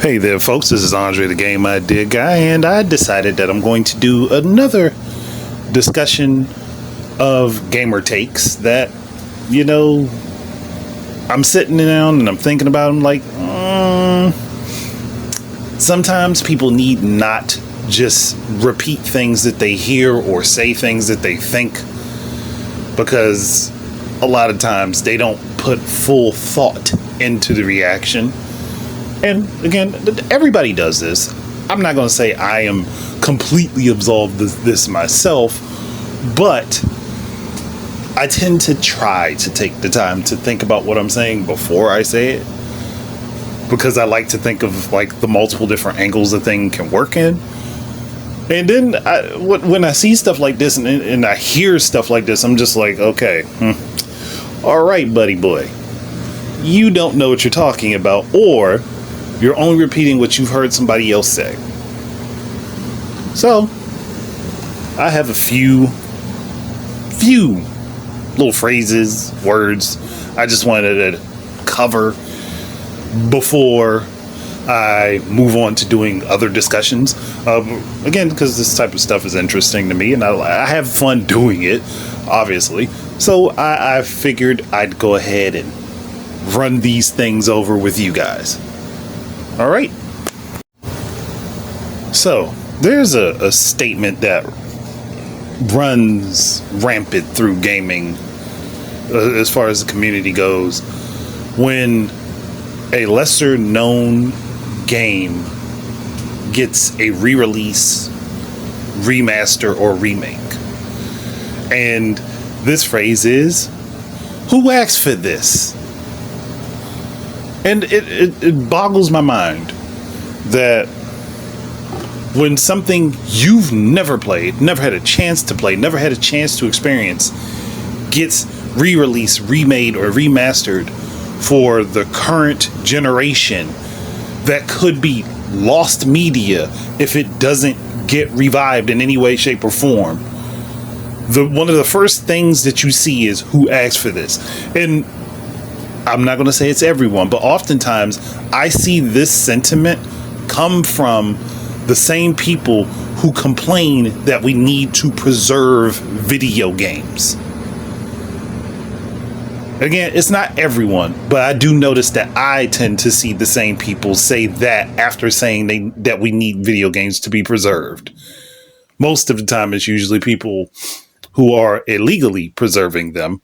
Hey there, folks. This is Andre, the Game-Minded guy, and I decided that I'm going to do another discussion of gamer takes that, I'm sitting down and I'm thinking about them like, sometimes people need not just repeat things that they hear or say things that they think, because a lot of times they don't put full thought into the reaction. And again, everybody does this. I'm not going to say I am completely absolved of this myself, but I tend to try to take the time to think about what I'm saying before I say it, because I like to think of like the multiple different angles the thing can work in. And then when I see stuff like this and I hear stuff like this, I'm just like, okay, all right, buddy boy, you don't know what you're talking about, or you're only repeating what you've heard somebody else say. So, I have a few little phrases, words I just wanted to cover before I move on to doing other discussions. Again, because this type of stuff is interesting to me, and I have fun doing it, obviously. So, I figured I'd go ahead and run these things over with you guys. All right. So there's a statement that runs rampant through gaming as far as the community goes. When a lesser known game gets a re-release, remaster, or remake. And this phrase is, who asked for this? And it boggles my mind that when something you've never played, never had a chance to play, never had a chance to experience, gets re-released, remade, or remastered for the current generation, that could be lost media if it doesn't get revived in any way, shape, or form. One of the first things that you see is who asked for this. And I'm not going to say it's everyone, but oftentimes I see this sentiment come from the same people who complain that we need to preserve video games. Again, it's not everyone, but I do notice that I tend to see the same people say that after saying that we need video games to be preserved. Most of the time, it's usually people who are illegally preserving them.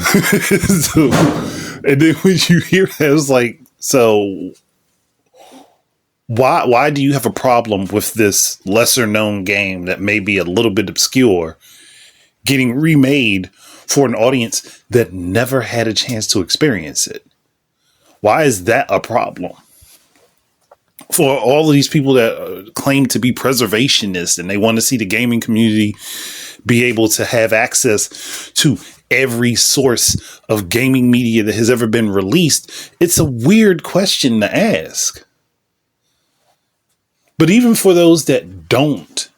So, and then when you hear that, it's like, so why do you have a problem with this lesser known game that may be a little bit obscure getting remade for an audience that never had a chance to experience it? Why is that a problem? For all of these people that claim to be preservationists and they want to see the gaming community be able to have access to every source of gaming media that has ever been released, it's a weird question to ask. But even for those that don't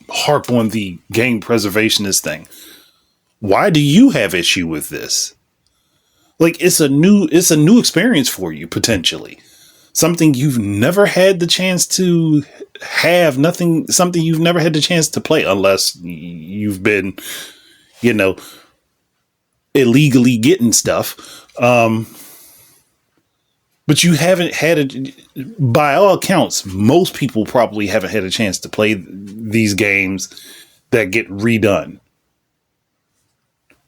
harp on the game preservationist thing, why do you have issue with this? Like, it's a new experience for you, potentially. Something you've never had the chance to have, something you've never had the chance to play, unless you've been, illegally getting stuff. But you haven't had by all accounts, most people probably haven't had a chance to play these games that get redone.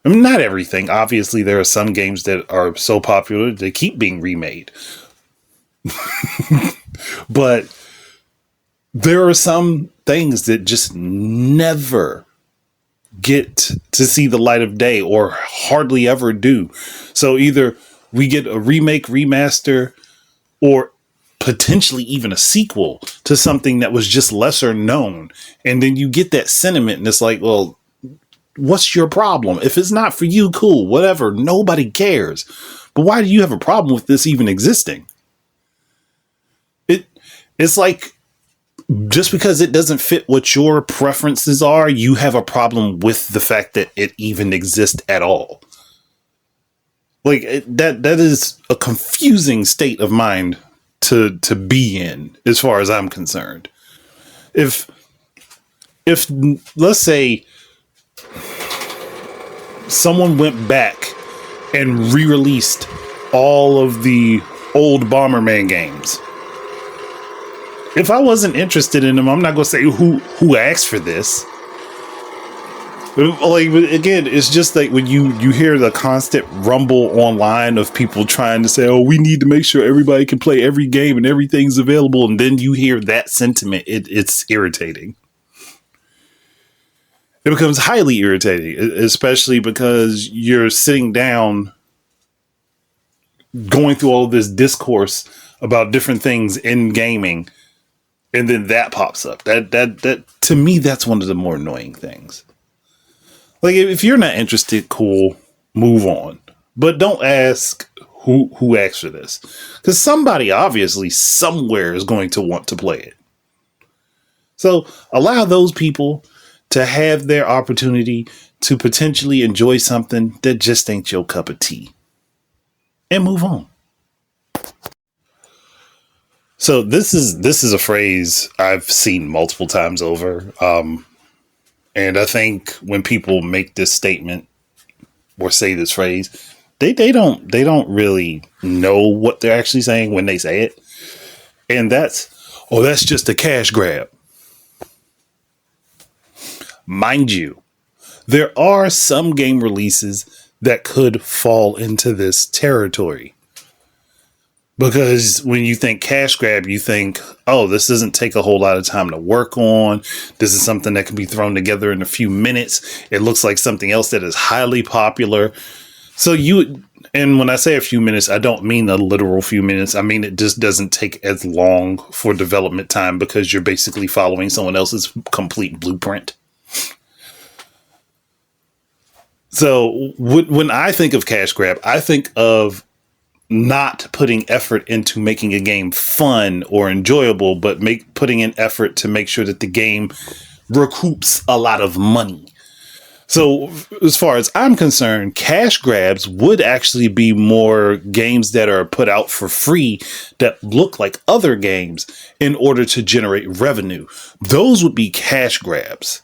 I mean, not everything. Obviously, there are some games that are so popular they keep being remade. But there are some things that just never get to see the light of day, or hardly ever do. So either we get a remake, remaster, or potentially even a sequel to something that was just lesser known. And then you get that sentiment and it's like, well, what's your problem? If it's not for you, cool, whatever. Nobody cares. But why do you have a problem with this even existing? It's like, just because it doesn't fit what your preferences are, you have a problem with the fact that it even exists at all. Like, that is a confusing state of mind to be in, as far as I'm concerned. If let's say someone went back and re-released all of the old Bomberman games, if I wasn't interested in them, I'm not gonna say who asked for this. Like, again, it's just like when you hear the constant rumble online of people trying to say, oh, we need to make sure everybody can play every game and everything's available, and then you hear that sentiment, it's irritating. It becomes highly irritating, especially because you're sitting down going through all of this discourse about different things in gaming, and then that pops up. That to me, that's one of the more annoying things. Like, if you're not interested, cool, move on. But don't ask who asked for this, because somebody obviously somewhere is going to want to play it. So allow those people to have their opportunity to potentially enjoy something that just ain't your cup of tea, and move on. So this is a phrase I've seen multiple times over. And I think when people make this statement or say this phrase, they don't really know what they're actually saying when they say it. And that's just a cash grab. Mind you, there are some game releases that could fall into this territory. Because when you think cash grab, you think, oh, this doesn't take a whole lot of time to work on. This is something that can be thrown together in a few minutes. It looks like something else that is highly popular. So and when I say a few minutes, I don't mean a literal few minutes. I mean, it just doesn't take as long for development time because you're basically following someone else's complete blueprint. So when I think of cash grab, I think of not putting effort into making a game fun or enjoyable, but putting in effort to make sure that the game recoups a lot of money. So as far as I'm concerned, cash grabs would actually be more games that are put out for free that look like other games in order to generate revenue. Those would be cash grabs.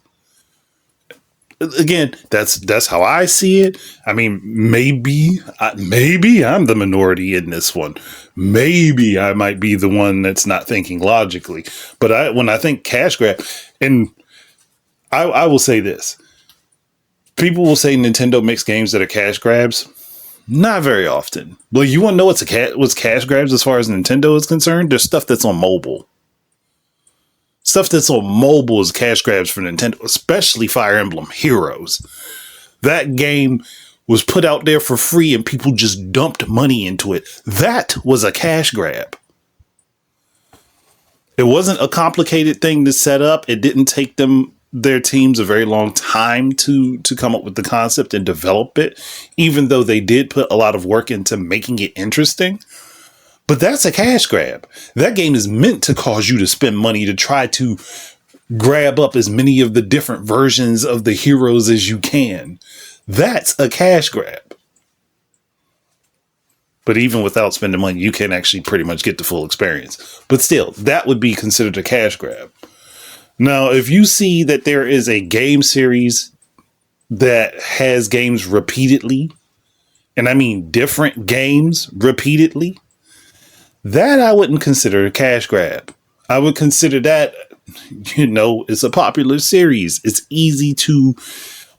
Again, that's how I see it. I mean, maybe I'm the minority in this one. Maybe I might be the one that's not thinking logically. But when I think cash grab, and I will say this. People will say Nintendo makes games that are cash grabs. Not very often. Well, you want to know what's cash grabs as far as Nintendo is concerned? There's stuff that's on mobile. Stuff that's on mobile is cash grabs for Nintendo, especially Fire Emblem Heroes. That game was put out there for free and people just dumped money into it. That was a cash grab. It wasn't a complicated thing to set up. It didn't take their teams a very long time to come up with the concept and develop it, even though they did put a lot of work into making it interesting. But that's a cash grab. That game is meant to cause you to spend money to try to grab up as many of the different versions of the heroes as you can. That's a cash grab. But even without spending money, you can actually pretty much get the full experience. But still, that would be considered a cash grab. Now, if you see that there is a game series that has games repeatedly, and I mean different games repeatedly, that I wouldn't consider a cash grab. I would consider that, it's a popular series. It's easy to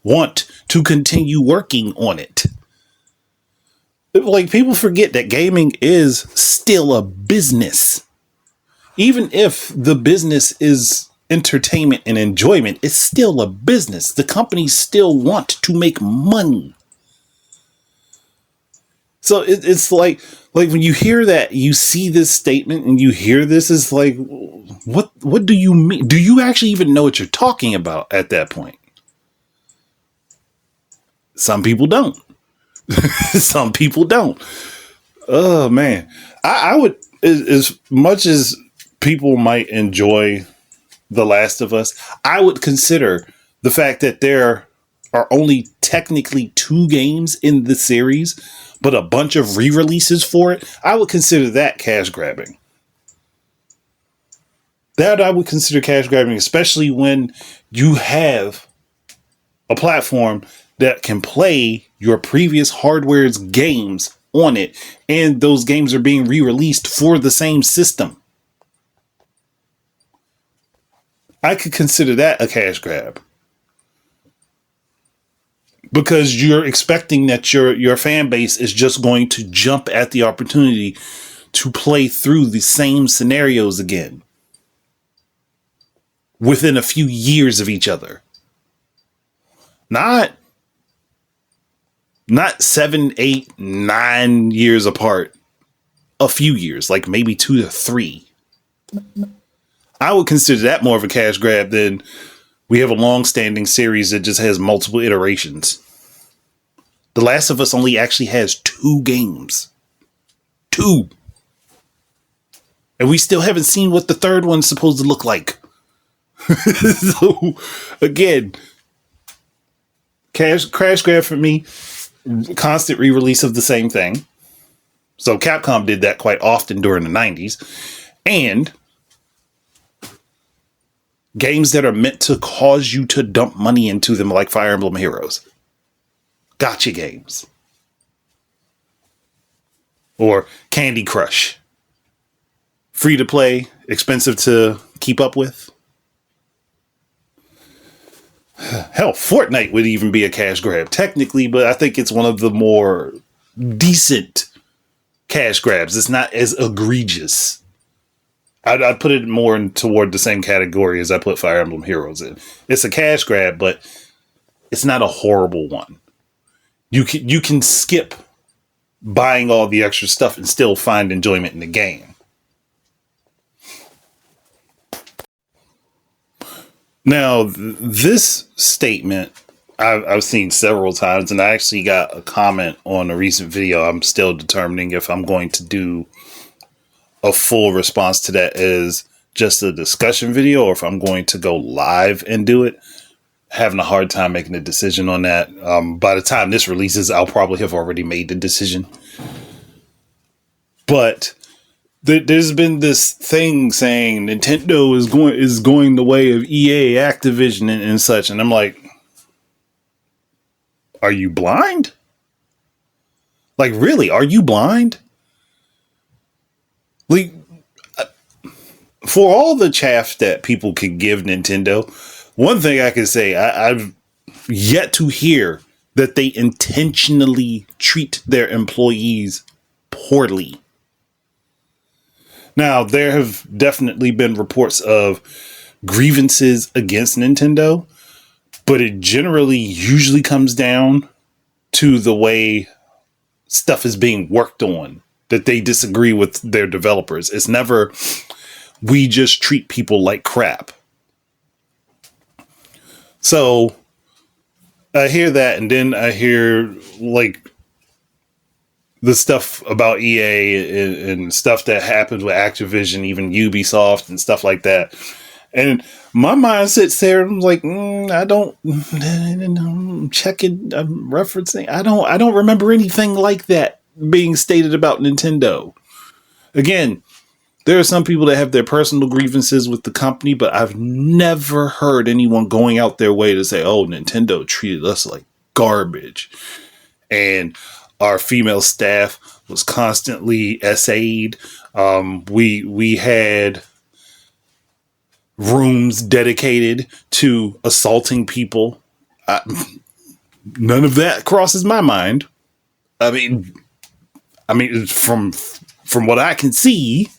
want to continue working on it. Like, people forget that gaming is still a business. Even if the business is entertainment and enjoyment, it's still a business. The companies still want to make money. So it's like when you hear that, you see this statement and you hear this, is like, what do you mean? Do you actually even know what you're talking about at that point? Some people don't. Some people don't. Oh man. I would, as much as people might enjoy The Last of Us, I would consider the fact that there are only technically 2 games in the series, but a bunch of re-releases for it. I would consider that cash grabbing. That I would consider cash grabbing, especially when you have a platform that can play your previous hardware's games on it, and those games are being re-released for the same system. I could consider that a cash grab. Because you're expecting that your fan base is just going to jump at the opportunity to play through the same scenarios again within a few years of each other. Not 7, 8, 9 years apart. A few years, like maybe 2 to 3. I would consider that more of a cash grab than we have a long-standing series that just has multiple iterations. The Last of Us only actually has 2 games. 2. And we still haven't seen what the third one's supposed to look like. So, again, crash grab for me. Constant re-release of the same thing. So Capcom did that quite often during the 90s. And games that are meant to cause you to dump money into them, like Fire Emblem Heroes. Gotcha games. Or Candy Crush. Free to play, expensive to keep up with. Hell, Fortnite would even be a cash grab, technically, but I think it's one of the more decent cash grabs. It's not as egregious. I'd put it more toward the same category as I put Fire Emblem Heroes in. It's a cash grab, but it's not a horrible one. You can skip buying all the extra stuff and still find enjoyment in the game. Now, this statement I've seen several times, and I actually got a comment on a recent video. I'm still determining if I'm going to do a full response to that as just a discussion video, or if I'm going to go live and do it. Having a hard time making a decision on that. By the time this releases, I'll probably have already made the decision. But there's been this thing saying Nintendo is going the way of EA, Activision, and such, and I'm like, are you blind? Like, really? Are you blind? Like, for all the chaff that people could give Nintendo, one thing I can say, I've yet to hear that they intentionally treat their employees poorly. Now, there have definitely been reports of grievances against Nintendo, but it generally usually comes down to the way stuff is being worked on, that they disagree with their developers. It's never, we just treat people like crap. So I hear that, and then I hear like the stuff about EA and stuff that happens with Activision, even Ubisoft and stuff like that. And my mind sits there and I'm like, I'm checking, I'm referencing. I don't remember anything like that being stated about Nintendo. Again, there are some people that have their personal grievances with the company, but I've never heard anyone going out their way to say, oh, Nintendo treated us like garbage. And our female staff was constantly SA'd. We had rooms dedicated to assaulting people. None of that crosses my mind. I mean, from what I can see,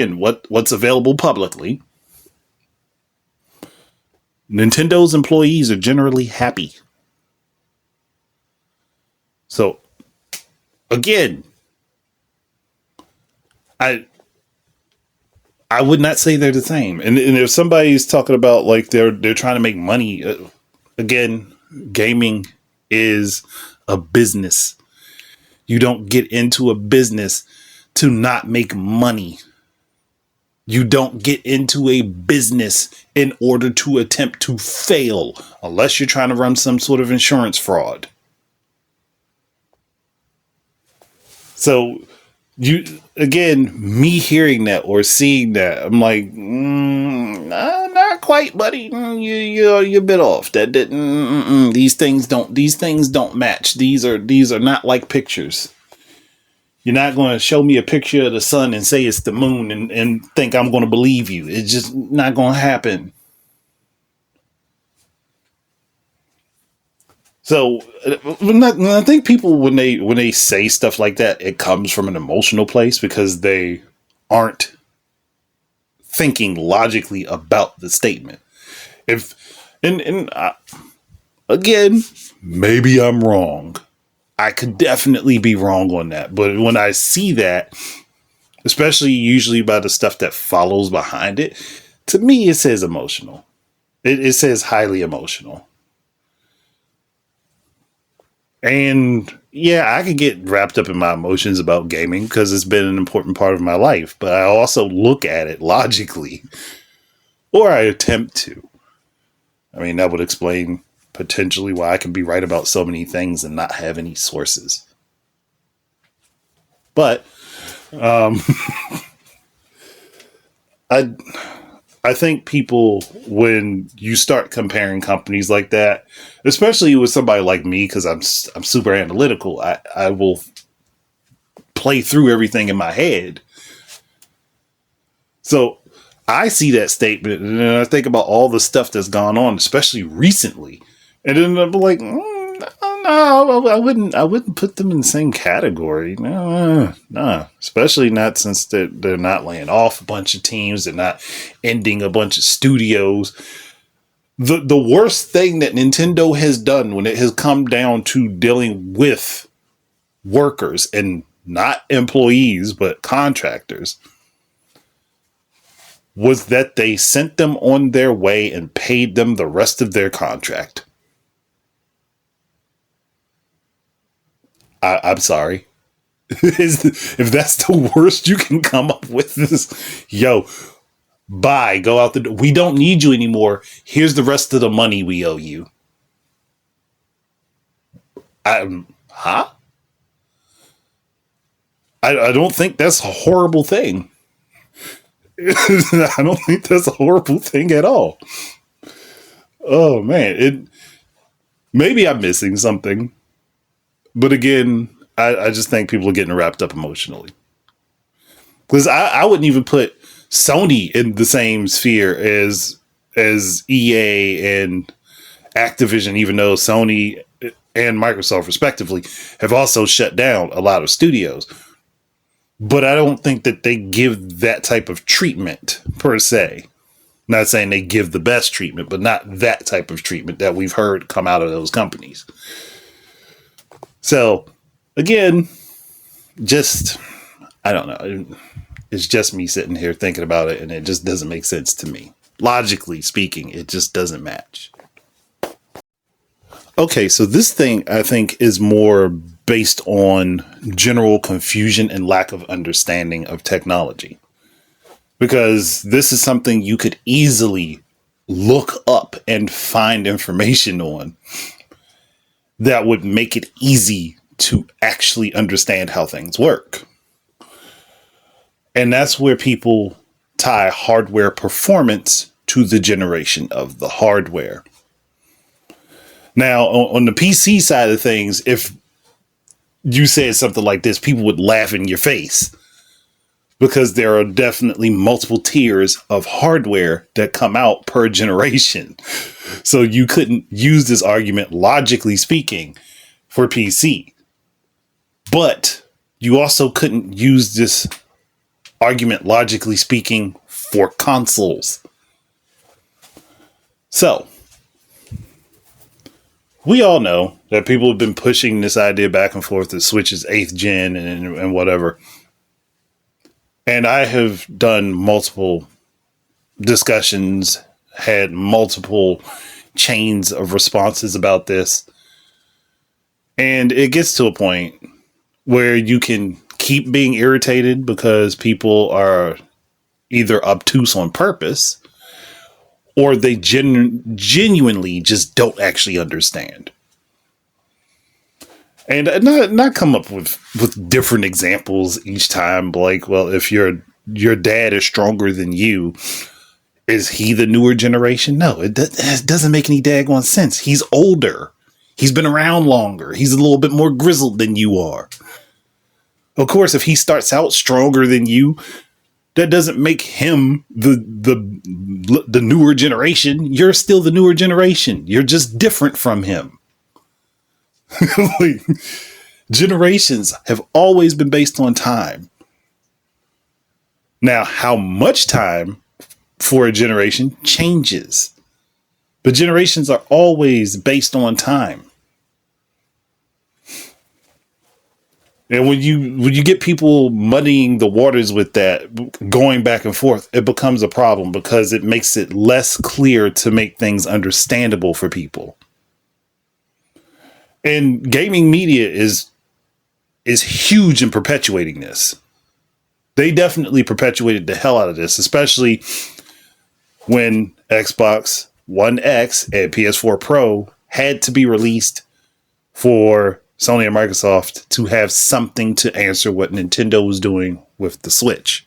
and what's available publicly, Nintendo's employees are generally happy. So, again, I would not say they're the same. And if somebody's talking about like they're trying to make money, again, gaming is a business. You don't get into a business to not make money. You don't get into a business in order to attempt to fail, unless you're trying to run some sort of insurance fraud. So you again, me hearing that or seeing that, I'm like, not quite, buddy. You're a bit off. That didn't. These things don't match. These are not like pictures. You're not going to show me a picture of the sun and say it's the moon and think I'm going to believe you. It's just not going to happen. So I think people when they say stuff like that, it comes from an emotional place because they aren't thinking logically about the statement. If and again, maybe I'm wrong. I could definitely be wrong on that. But when I see that, especially usually by the stuff that follows behind it, to me it says emotional. It says highly emotional. And yeah, I could get wrapped up in my emotions about gaming because it's been an important part of my life. But I also look at it logically, or I attempt to. I mean, that would explain potentially why I can be right about so many things and not have any sources. But I I think people, when you start comparing companies like that, especially with somebody like me, because I'm super analytical, I will play through everything in my head. So I see that statement and then I think about all the stuff that's gone on, especially recently, and then I'm like, no, I wouldn't put them in the same category. No, especially not since they're not laying off a bunch of teams, they're not ending a bunch of studios. The worst thing that Nintendo has done when it has come down to dealing with workers and not employees but contractors was that they sent them on their way and paid them the rest of their contract. I'm sorry. If that's the worst you can come up with, this, yo, bye, go out the door. We don't need you anymore. Here's the rest of the money we owe you. Huh? I don't think that's a horrible thing. I don't think that's a horrible thing at all. Oh man, maybe I'm missing something, but again, I just think people are getting wrapped up emotionally because I wouldn't even put Sony in the same sphere as EA and Activision, even though Sony and Microsoft, respectively, have also shut down a lot of studios. But I don't think that they give that type of treatment per se. Not saying they give the best treatment, but not that type of treatment that we've heard come out of those companies. So, again, just, I don't know. It's just me sitting here thinking about it, and it just doesn't make sense to me. Logically speaking, it just doesn't match. Okay, so this thing I think is more based on general confusion and lack of understanding of technology. Because this is something you could easily look up and find information on that would make it easy to actually understand how things work. And that's where people tie hardware performance to the generation of the hardware. Now, on the PC side of things, if you said something like this, people would laugh in your face because there are definitely multiple tiers of hardware that come out per generation. So you couldn't use this argument, logically speaking, for PC. But you also couldn't use this argument, logically speaking, for consoles. So we all know that people have been pushing this idea back and forth that Switch is 8th gen and whatever. And I have done multiple discussions, had multiple chains of responses about this. And it gets to a point where you can keep being irritated because people are either obtuse on purpose or they genuinely just don't actually understand. And not come up with different examples each time. Like, well, if your dad is stronger than you, is he the newer generation? No, it doesn't make any daggone sense. He's older. He's been around longer. He's a little bit more grizzled than you are. Of course, if he starts out stronger than you, that doesn't make him the newer generation. You're still the newer generation. You're just different from him. Like, generations have always been based on time. Now, how much time for a generation changes, but generations are always based on time. And when you get people muddying the waters with that, going back and forth, it becomes a problem because it makes it less clear to make things understandable for people. And gaming media is huge in perpetuating this. They definitely perpetuated the hell out of this, especially when Xbox One X and PS4 Pro had to be released for Sony and Microsoft to have something to answer what Nintendo was doing with the Switch,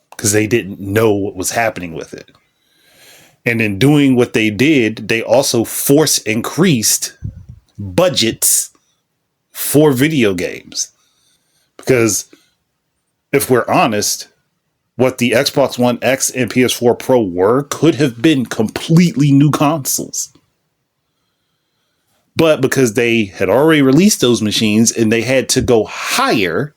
because they didn't know what was happening with it. And in doing what they did, they also force increased budgets for video games. Because if we're honest, what the Xbox One X and PS4 Pro were could have been completely new consoles. But because they had already released those machines and they had to go higher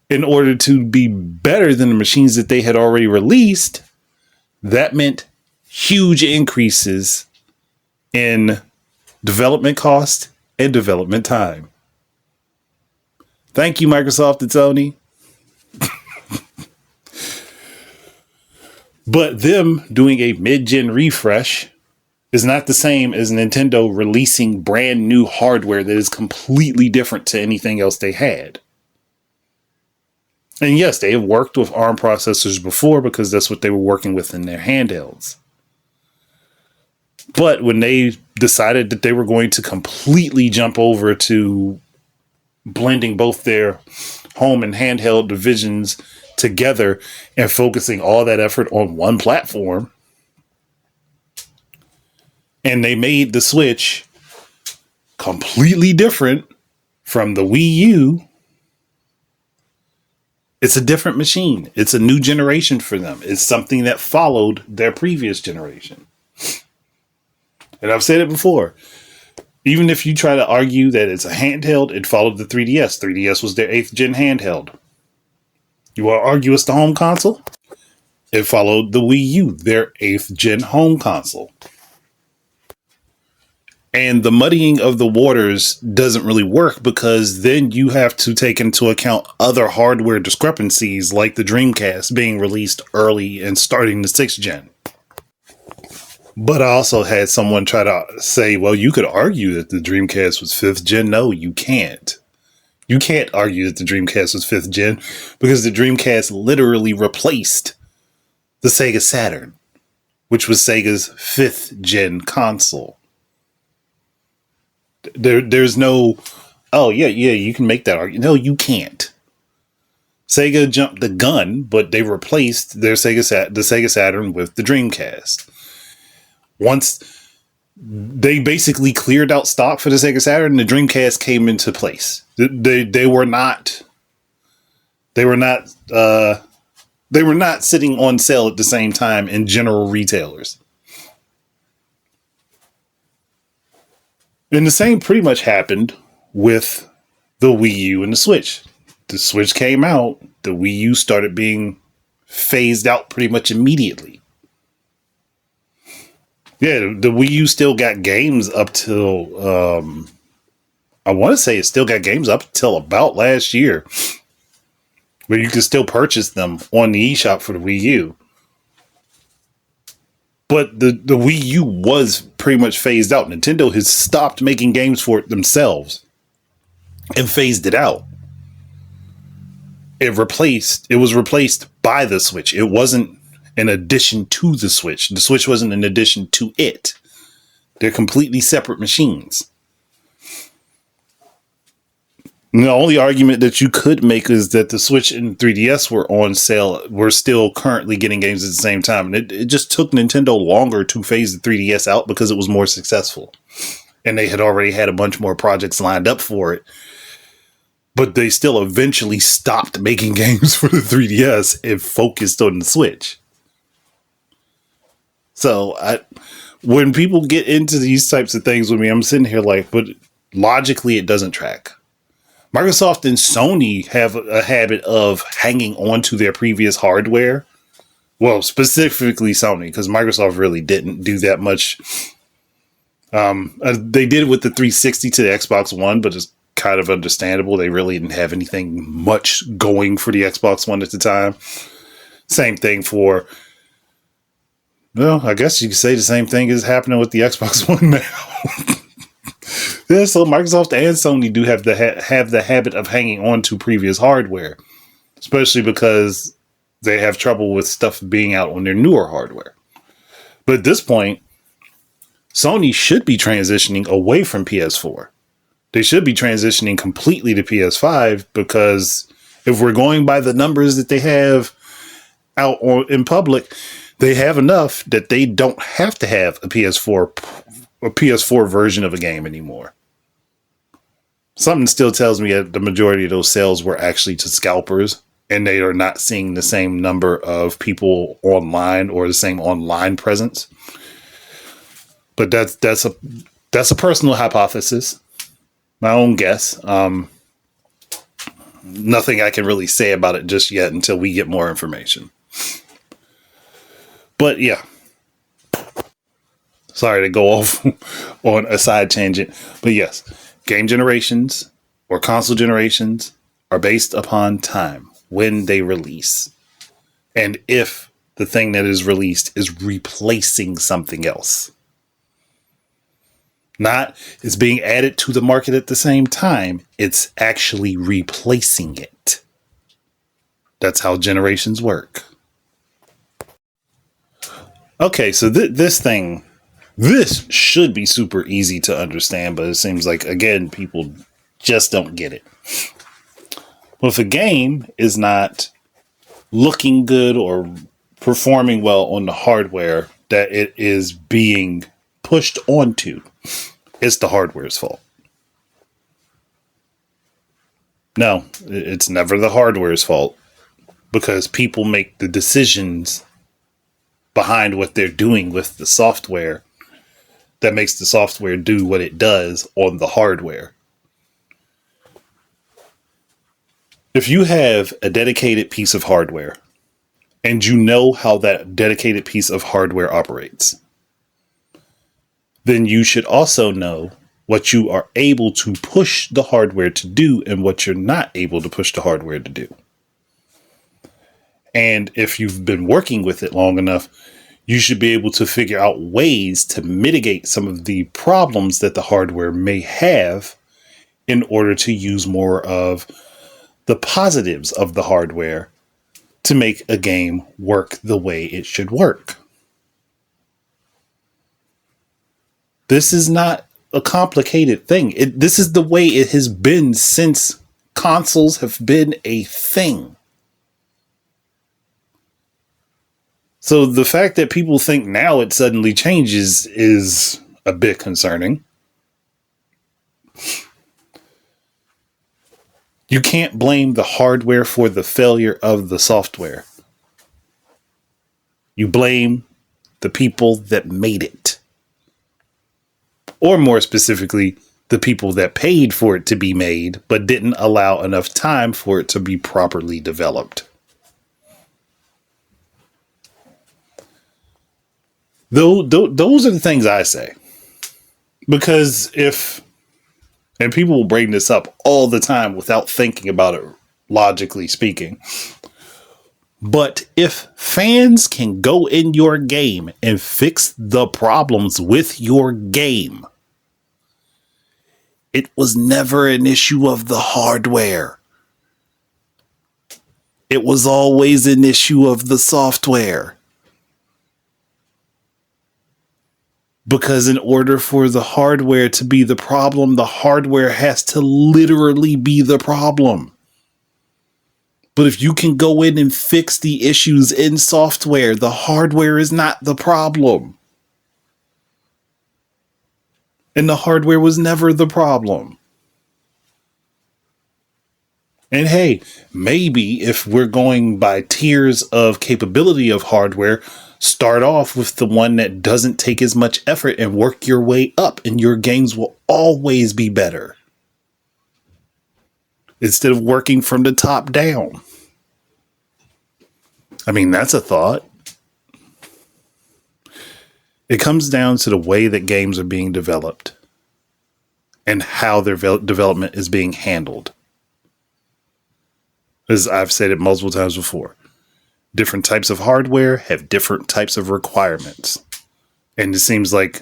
in order to be better than the machines that they had already released, that meant huge increases in development cost and development time. Thank you, Microsoft and Sony. But them doing a mid-gen refresh is not the same as Nintendo releasing brand new hardware that is completely different to anything else they had. And yes, they have worked with ARM processors before because that's what they were working with in their handhelds. But when they decided that they were going to completely jump over to blending both their home and handheld divisions together and focusing all that effort on one platform, and they made the Switch completely different from the Wii U, it's a different machine. It's a new generation for them. It's something that followed their previous generation. And I've said it before. Even if you try to argue that it's a handheld, it followed the 3DS. 3DS was their 8th gen handheld. You want to argue it's the home console? It followed the Wii U, their 8th gen home console. And the muddying of the waters doesn't really work because then you have to take into account other hardware discrepancies like the Dreamcast being released early and starting the 6th gen. But I also had someone try to say, well, you could argue that the Dreamcast was 5th gen. No, you can't. You can't argue that the Dreamcast was 5th gen because the Dreamcast literally replaced the Sega Saturn, which was Sega's 5th gen console. There's no, oh, yeah, you can make that argument. No, you can't. Sega jumped the gun, but they replaced the Sega Saturn with the Dreamcast. Once they basically cleared out stock for the Sega Saturn, the Dreamcast came into place. They were not sitting on sale at the same time in general retailers. And the same pretty much happened with the Wii U and the Switch. The Switch came out, the Wii U started being phased out pretty much immediately. Yeah, the Wii U still got games up till, I want to say it still got games up till about last year, where you can still purchase them on the eShop for the Wii U. But the Wii U was pretty much phased out. Nintendo has stopped making games for it themselves and phased it out. It was replaced by the Switch. It wasn't an addition to the Switch. The Switch wasn't an addition to it. They're completely separate machines. And the only argument that you could make is that the Switch and 3DS were on sale. We're still currently getting games at the same time. And it just took Nintendo longer to phase the 3DS out because it was more successful. And they had already had a bunch more projects lined up for it. But they still eventually stopped making games for the 3DS and focused on the Switch. So when people get into these types of things with me, I'm sitting here like, but logically it doesn't track. Microsoft and Sony have a habit of hanging on to their previous hardware. Well, specifically Sony, because Microsoft really didn't do that much. They did it with the 360 to the Xbox One, but it's kind of understandable. They really didn't have anything much going for the Xbox One at the time. Same thing for, well, I guess you could say the same thing is happening with the Xbox One now. Yeah, so Microsoft and Sony do have the habit of hanging on to previous hardware, especially because they have trouble with stuff being out on their newer hardware. But at this point, Sony should be transitioning away from PS4. They should be transitioning completely to PS5, because if we're going by the numbers that they have out in public, they have enough that they don't have to have a PS4 version of a game anymore. Something still tells me that the majority of those sales were actually to scalpers, and they are not seeing the same number of people online or the same online presence. But that's a personal hypothesis, my own guess. Nothing I can really say about it just yet until we get more information. But yeah, sorry to go off on a side tangent, but yes, game generations or console generations are based upon time, when they release, and if the thing that is released is replacing something else. Not it's being added to the market at the same time, it's actually replacing it. That's how generations work. Okay, so this should be super easy to understand, but it seems like, again, people just don't get it. Well, if a game is not looking good or performing well on the hardware that it is being pushed onto, it's the hardware's fault. No, it's never the hardware's fault, because people make the decisions behind what they're doing with the software that makes the software do what it does on the hardware. If you have a dedicated piece of hardware and you know how that dedicated piece of hardware operates, then you should also know what you are able to push the hardware to do and what you're not able to push the hardware to do. And if you've been working with it long enough, you should be able to figure out ways to mitigate some of the problems that the hardware may have in order to use more of the positives of the hardware to make a game work the way it should work. This is not a complicated thing. This is the way it has been since consoles have been a thing. So the fact that people think now it suddenly changes is a bit concerning. You can't blame the hardware for the failure of the software. You blame the people that made it. Or more specifically, the people that paid for it to be made, but didn't allow enough time for it to be properly developed. Those are the things I say. Because and people will bring this up all the time without thinking about it, logically speaking. But if fans can go in your game and fix the problems with your game, it was never an issue of the hardware. It was always an issue of the software. Because in order for the hardware to be the problem, the hardware has to literally be the problem. But if you can go in and fix the issues in software, the hardware is not the problem. And the hardware was never the problem. And hey, maybe if we're going by tiers of capability of hardware, start off with the one that doesn't take as much effort and work your way up, and your games will always be better. Instead of working from the top down. I mean, that's a thought. It comes down to the way that games are being developed and how their development is being handled. As I've said it multiple times before, different types of hardware have different types of requirements. And it seems like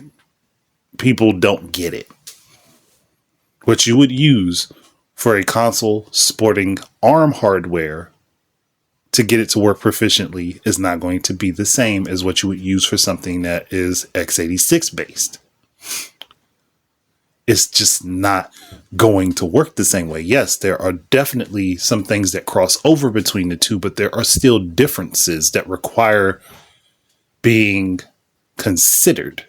people don't get it. What you would use for a console sporting ARM hardware to get it to work proficiently is not going to be the same as what you would use for something that is x86 based. It's just not going to work the same way. Yes, there are definitely some things that cross over between the two, but there are still differences that require being considered.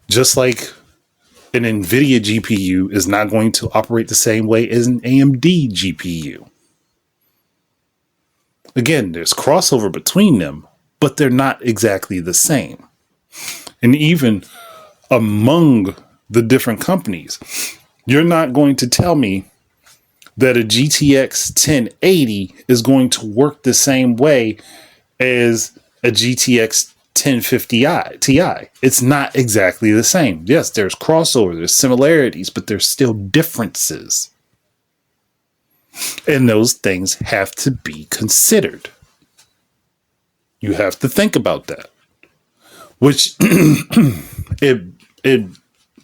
Just like an NVIDIA GPU is not going to operate the same way as an AMD GPU. Again, there's crossover between them, but they're not exactly the same. And even among the different companies, you're not going to tell me that a GTX 1080 is going to work the same way as a GTX 1050 Ti. It's not exactly the same. Yes, there's crossover, there's similarities, but there's still differences. And those things have to be considered. You have to think about that. Which it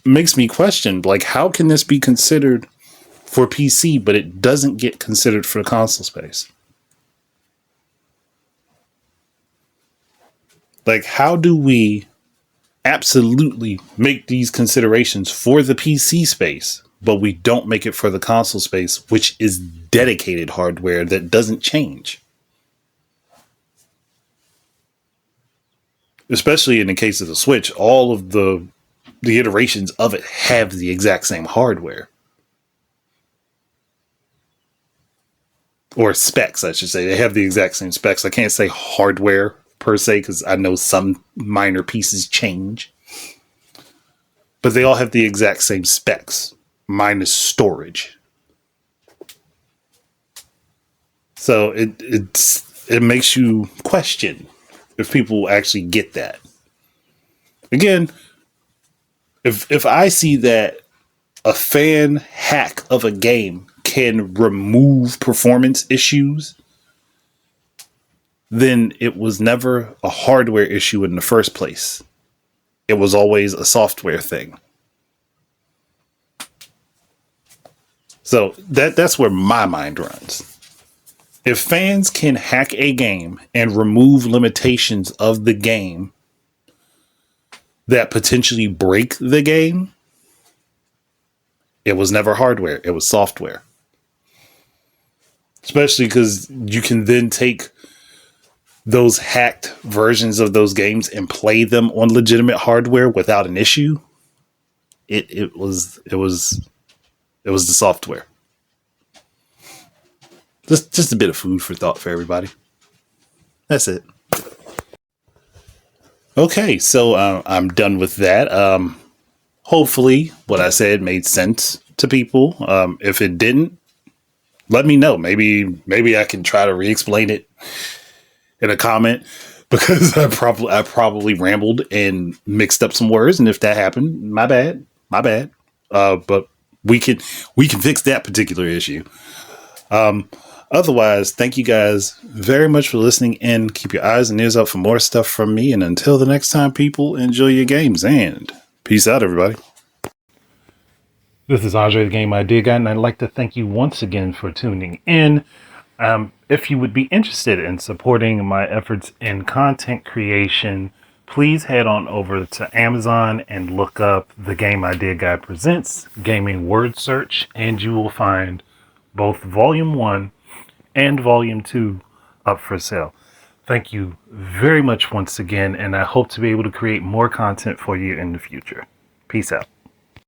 makes me question, like, how can this be considered for PC, but it doesn't get considered for the console space? Like, how do we absolutely make these considerations for the PC space, but we don't make it for the console space, which is dedicated hardware that doesn't change? Especially in the case of the Switch, all of the iterations of it have the exact same hardware. Or specs, I should say. They have the exact same specs. I can't say hardware per se, because I know some minor pieces change. But they all have the exact same specs, minus storage. So it makes you question if people actually get that. Again, if I see that a fan hack of a game can remove performance issues, then it was never a hardware issue in the first place. It was always a software thing. So that's where my mind runs. If fans can hack a game and remove limitations of the game that potentially break the game, it was never hardware, it was software. Especially because you can then take those hacked versions of those games and play them on legitimate hardware without an issue. It was the software. Just a bit of food for thought for everybody. That's it. Okay, so I'm done with that. Hopefully what I said made sense to people. If it didn't, let me know. Maybe I can try to re-explain it in a comment, because I probably rambled and mixed up some words. And if that happened, my bad. But we can fix that particular issue. Otherwise, thank you guys very much for listening in. Keep your eyes and ears out for more stuff from me. And until the next time, people, enjoy your games and peace out, everybody. This is Andre, the Game Idea Guy, and I'd like to thank you once again for tuning in. If you would be interested in supporting my efforts in content creation, please head on over to Amazon and look up The Game Idea Guy Presents Gaming Word Search, and you will find both Volume 1 and Volume 2 up for sale. Thank you very much once again, and I hope to be able to create more content for you in the future. Peace out.